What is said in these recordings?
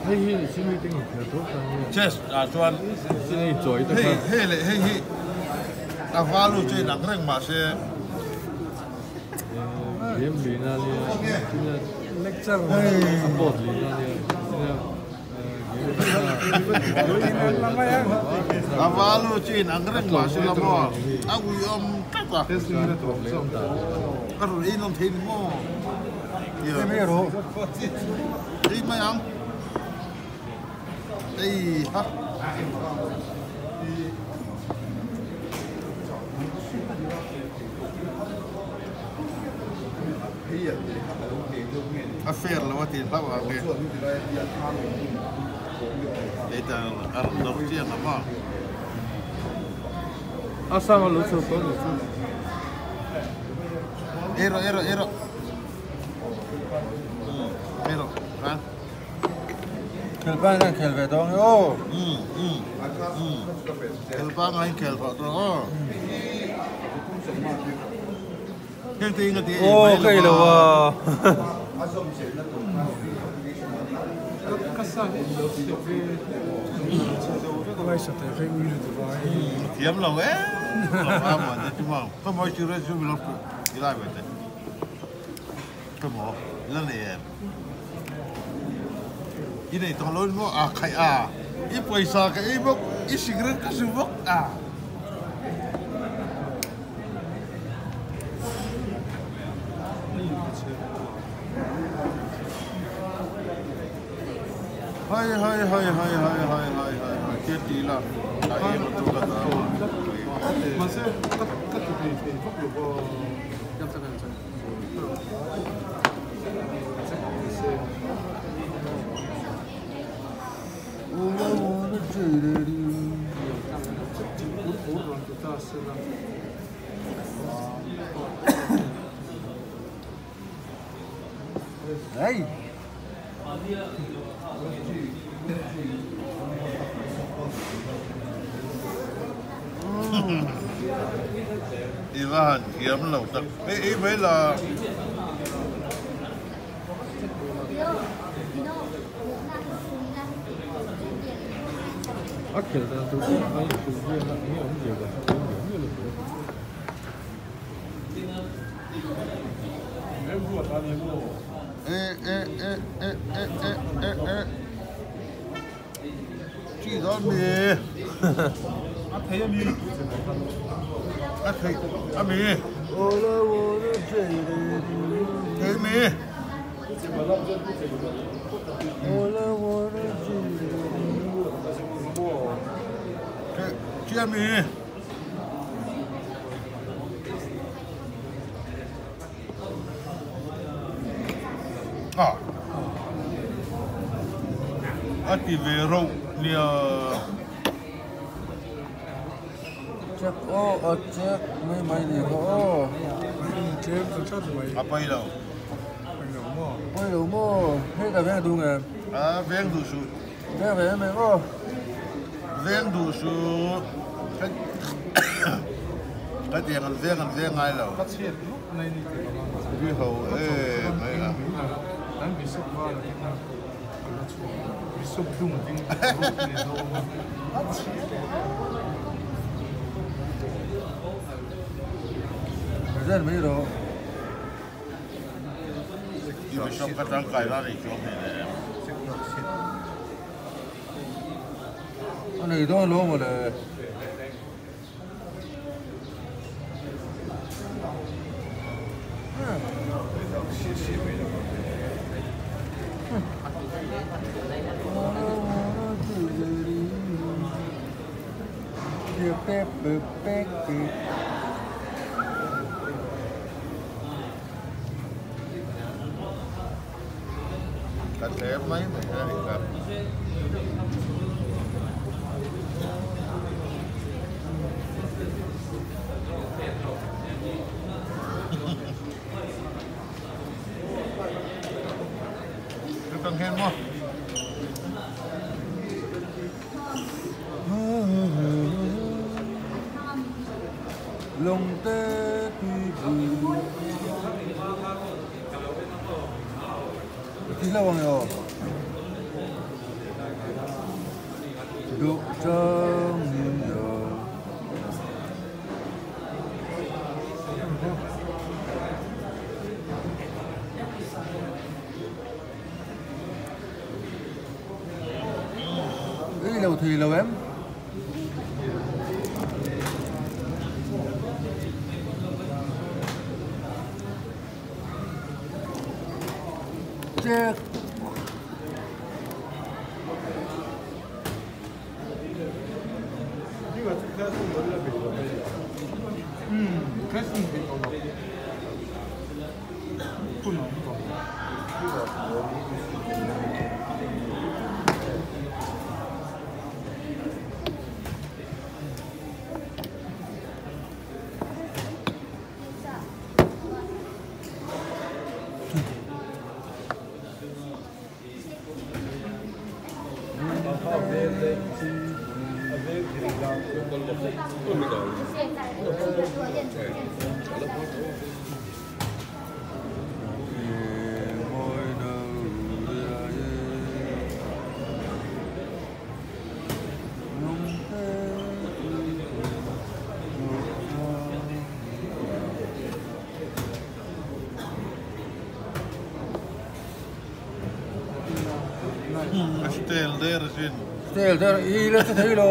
嘿，现在等于可多了。Yes, tuan. 现在做一个。Hey. Avalu je nak reng masih. Game lina ni, lecture support lina ni. Avalu je nak reng masih lama. Aku yang kata. Kalau ini non tin mo. Ya. Ini macam. Ha. Affair lah waktu itu apa ke? Itu dorong apa? Asal malu cukup. Ero, kan? Kelpang kan kelpe dong yo. Kelpang lain kelpa dong. Yang tinggal di. Oh, kayak lo wah. Tiap lah weh. Apa ni cuma. Kamu curang bilang gila betul. Kamu, lah ni. Ini tolong mo kayak ini paisa kayak ini bok, ini sigaret kasih bok Hai, jadi lah, ini betul kata. Masa kat di Facebook lupa yang sana. Hey. Ivan, kiếm lẩu tật. Ý mấy là Akhirnya tu dia nak ni orang dia dah tahu dia lebih. Buat tadi mu. Chỉ có mì. Thấy mì. Thấy mì. Thấy mì. Chia mì. Ativero nia. Cek cek mai ni Cek tu mai. Apa itu? Ôi đủ mô, hết cả ven đúng không? Ven đủ su. Ven mày ô. Ven đủ su. Cái tiền ăn ven ngay rồi. Cắt xiết lúc này đi. Cái hậu mấy à. Đang bị sốc vào là cái bị sốc đúng cái Rất mấy đồ. Yêu shop cái trang cài ra thì shop này. Anh này đó lố mà là. Cắt thế mấy này thì cắt. Cái cần hen không? Lông tê thì lâu rồi. độ trong New York. Ý đâu thì đâu em. Chết. 그랬으면 되겠다. 그건 아니다. Stel der zin. Stel daar hier is het hele.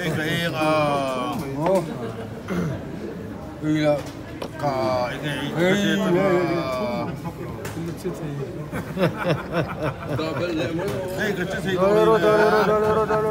Ik hier Oh. Hier. ka ik zit 근데 진짜 ik zit Dollar.